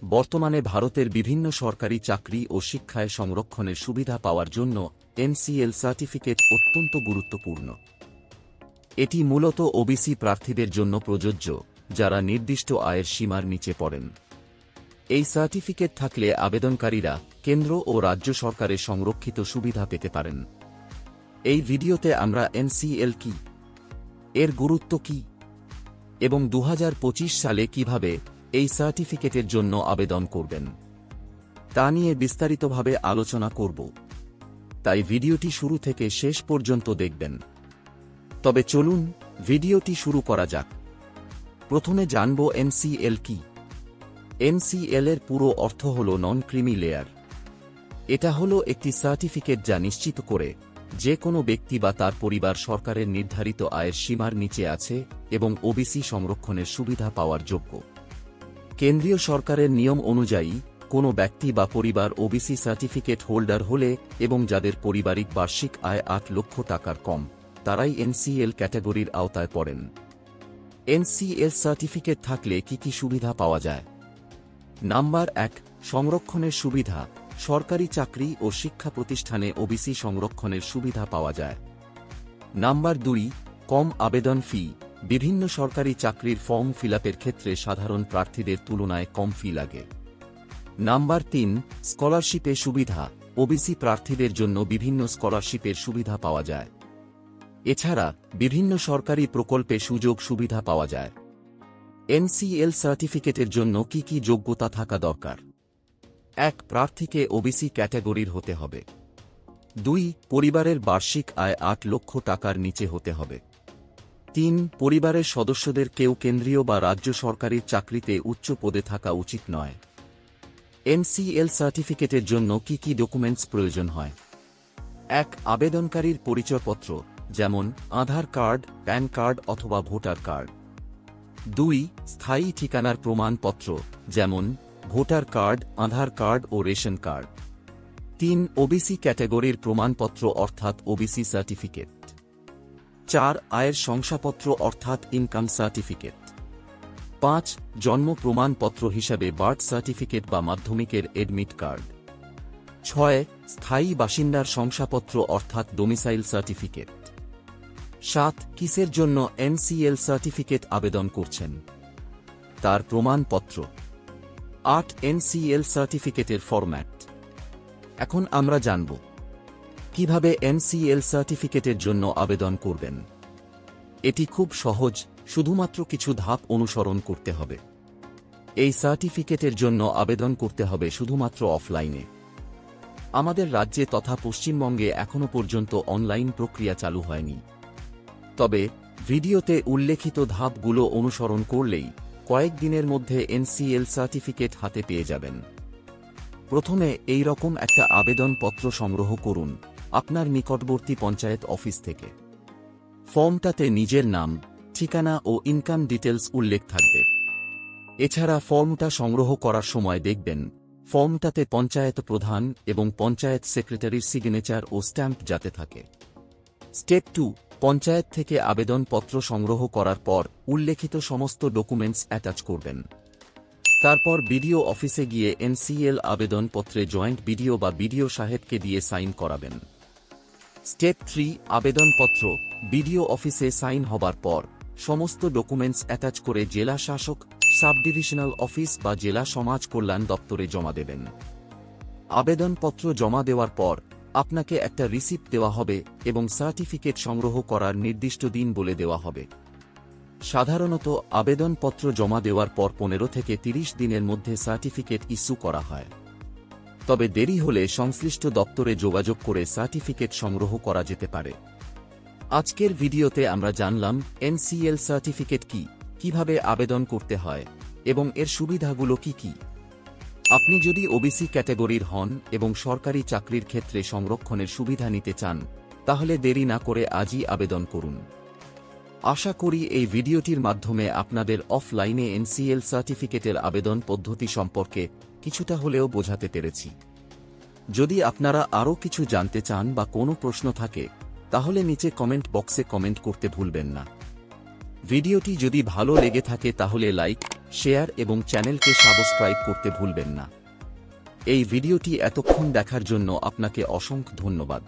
বর্তমানে ভারতের বিভিন্ন সরকারি চাকরি ও শিক্ষায় সংরক্ষণের সুবিধা পাওয়ার জন্য এনসিএল সার্টিফিকেট অত্যন্ত গুরুত্বপূর্ণ। এটি মূলত ওবিসি প্রার্থীদের জন্য প্রযোজ্য, যারা নির্দিষ্ট আয়ের সীমার নিচে পড়েন। এই সার্টিফিকেট থাকলে আবেদনকারীরা কেন্দ্র ও রাজ্য সরকারের সংরক্ষিত সুবিধা পেতে পারেন। এই ভিডিওতে আমরা এনসিএল কি, এর গুরুত্ব কি এবং 2025 সালে কিভাবে এই সার্টিফিকেটের জন্য আবেদন করবেন তা নিয়ে বিস্তারিতভাবে আলোচনা করব। তাই ভিডিওটি শুরু থেকে শেষ পর্যন্ত দেখবেন। তবে চলুন ভিডিওটি শুরু করা যাক। প্রথমে জানব এনসিএল কি। এনসিএল এর পুরো অর্থ হল নন ক্রিমি লেয়ার। এটা হলো একটি সার্টিফিকেট যা নিশ্চিত করে যে কোনো ব্যক্তি বা তার পরিবার সরকারের নির্ধারিত আয়ের সীমার নিচে আছে এবং ওবিসি সংরক্ষণের সুবিধা পাওয়ার যোগ্য। কেন্দ্রীয় সরকারের নিয়ম অনুযায়ী কোনো ব্যক্তি বা পরিবার ওবিসি সার্টিফিকেট হোল্ডার হলে এবং যাদের পারিবারিক বার্ষিক আয় 8 লক্ষ টাকার কম, তারাই এনসিএল ক্যাটাগরির আওতায় পড়েন। এনসিএল সার্টিফিকেট থাকলে কি কি সুবিধা পাওয়া যায়? নাম্বার 1, সংরক্ষণের সুবিধা। সরকারি চাকরি ও শিক্ষা প্রতিষ্ঠানে ওবিসি সংরক্ষণের সুবিধা পাওয়া যায়। নাম্বার 2, কম আবেদন ফি। বিভিন্ন সরকারি চাকরির ফর্ম ফিলআপের ক্ষেত্রে সাধারণ প্রার্থীদের তুলনায় কম ফি লাগে। নাম্বার 3, স্কলারশিপের সুবিধা। ওবিসি প্রার্থীদের জন্য বিভিন্ন স্কলারশিপের সুবিধা পাওয়া যায়। এছাড়া বিভিন্ন সরকারি প্রকল্পে সুযোগ সুবিধা পাওয়া যায়। এনসিএল সার্টিফিকেটের জন্য কি কি যোগ্যতা থাকা দরকার? 1, প্রার্থীকে ওবিসি ক্যাটাগরির হতে হবে। 2, পরিবারের বার্ষিক আয় 8 লক্ষ টাকার নিচে হতে হবে। 3, পরিবারের সদস্যদের কেউ কেন্দ্রীয় বা রাজ্য সরকারি চাকরিতে উচ্চ পদে থাকা উচিত নয়। এনসিএল সার্টিফিকেটের জন্য কি কি ডকুমেন্টস প্রয়োজন হয়? 1, আবেদনকারীর পরিচয়পত্র, যেমন আধার কার্ড, প্যান কার্ড অথবা ভোটার কার্ড। 2, স্থায়ী ঠিকানার প্রমাণপত্র, যেমন ভোটার কার্ড, আধার কার্ড ও রেশন কার্ড। 3, ওবিসি ক্যাটাগরির প্রমাণপত্র অর্থাৎ ওবিসি সার্টিফিকেট। 4, আয়ের শংসাপত্র অর্থাৎ ইনকাম সার্টিফিকেট। 5, জন্ম প্রমাণপত্র হিসাবে বার্থ সার্টিফিকেট বা মাধ্যমিকের এডমিট কার্ড। 6, স্থায়ী বাসিন্দার শংসাপত্র অর্থাৎ ডোমিসাইল সার্টিফিকেট। 7, কিসের জন্য এনসিএল সার্টিফিকেট আবেদন করছেন, তার প্রমাণপত্র। 8, এনসিএল সার্টিফিকেটের ফরম্যাট। এখন আমরা জানব কিভাবে এনসিএল সার্টিফিকেটের জন্য আবেদন করবেন। এটি খুব সহজ, শুধুমাত্র কিছু ধাপ অনুসরণ করতে হবে। এই সার্টিফিকেটের জন্য আবেদন করতে হবে শুধুমাত্র অফলাইনে। আমাদের রাজ্যে তথা পশ্চিমবঙ্গে এখনও পর্যন্ত অনলাইন প্রক্রিয়া চালু হয়নি। তবে ভিডিওতে উল্লেখিত ধাপগুলো অনুসরণ করলেই কয়েক দিনের মধ্যে এনসিএল সার্টিফিকেট হাতে পেয়ে যাবেন। প্রথমে এই রকম একটা আবেদনপত্র সংগ্রহ করুন আপনার নিকটবর্তী পঞ্চায়েত অফিস থেকে। ফর্মটাতে নিজের নাম, ঠিকানা ও ইনকাম ডিটেলস উল্লেখ থাকবে। এছাড়া ফর্মটা সংগ্রহ করার সময় দেখবেন ফর্মটাতে পঞ্চায়েত প্রধান এবং পঞ্চায়েত সেক্রেটারির সিগনেচার ও স্ট্যাম্প যাতে থাকে। স্টেপ 2, পঞ্চায়েত থেকে আবেদনপত্র সংগ্রহ করার পর উল্লেখিত সমস্ত ডকুমেন্টস অ্যাটাচ করবেন। তারপর বিডিও অফিসে গিয়ে এনসিএল আবেদনপত্রে জয়েন্ট বিডিও বা বিডিও সাহেবকে দিয়ে সাইন করাবেন। স্টেপ 3, আবেদনপত্র বিডিও অফিসে সাইন হবার পর সমস্ত ডকুমেন্টস অ্যাটাচ করে জেলা শাসক, সাব ডিভিশনাল অফিস বা জেলা সমাজ কল্যাণ দপ্তরে জমা দেবেন। আবেদনপত্র জমা দেওয়ার পর আপনাকে একটা রিসিপ্ট দেওয়া হবে এবং সার্টিফিকেট সংগ্রহ করার নির্দিষ্ট দিন বলে দেওয়া হবে। সাধারণত আবেদনপত্র জমা দেওয়ার পর 15 থেকে 30 দিনের মধ্যে সার্টিফিকেট ইস্যু করা হয়। তবে দেরি হলে সংশ্লিষ্ট দপ্তরে যোগাযোগ করে সার্টিফিকেট সংগ্রহ করা যেতে পারে। আজকের ভিডিওতে আমরা জানলাম এনসিএল সার্টিফিকেট কি, কিভাবে আবেদন করতে হয় এবং এর সুবিধাগুলো কি কি। আপনি যদি ওবিসি ক্যাটাগরির হন এবং সরকারি চাকরির ক্ষেত্রে সংরক্ষণের সুবিধা নিতে চান, তাহলে দেরি না করে আজই আবেদন করুন। আশা করি এই ভিডিওটির মাধ্যমে আপনাদের অফলাইনে এনসিএল সার্টিফিকেটের আবেদন পদ্ধতি সম্পর্কে কিছুটা হলেও বোঝাতে পেরেছি। যদি আপনারা আরও কিছু জানতে চান বা কোনো প্রশ্ন থাকে, তাহলে নিচে কমেন্ট বক্সে কমেন্ট করতে ভুলবেন না। ভিডিওটি যদি ভালো লেগে থাকে তাহলে লাইক, শেয়ার এবং চ্যানেলকে সাবস্ক্রাইব করতে ভুলবেন না। এই ভিডিওটি এতক্ষণ দেখার জন্য আপনাকে অসংখ্য ধন্যবাদ।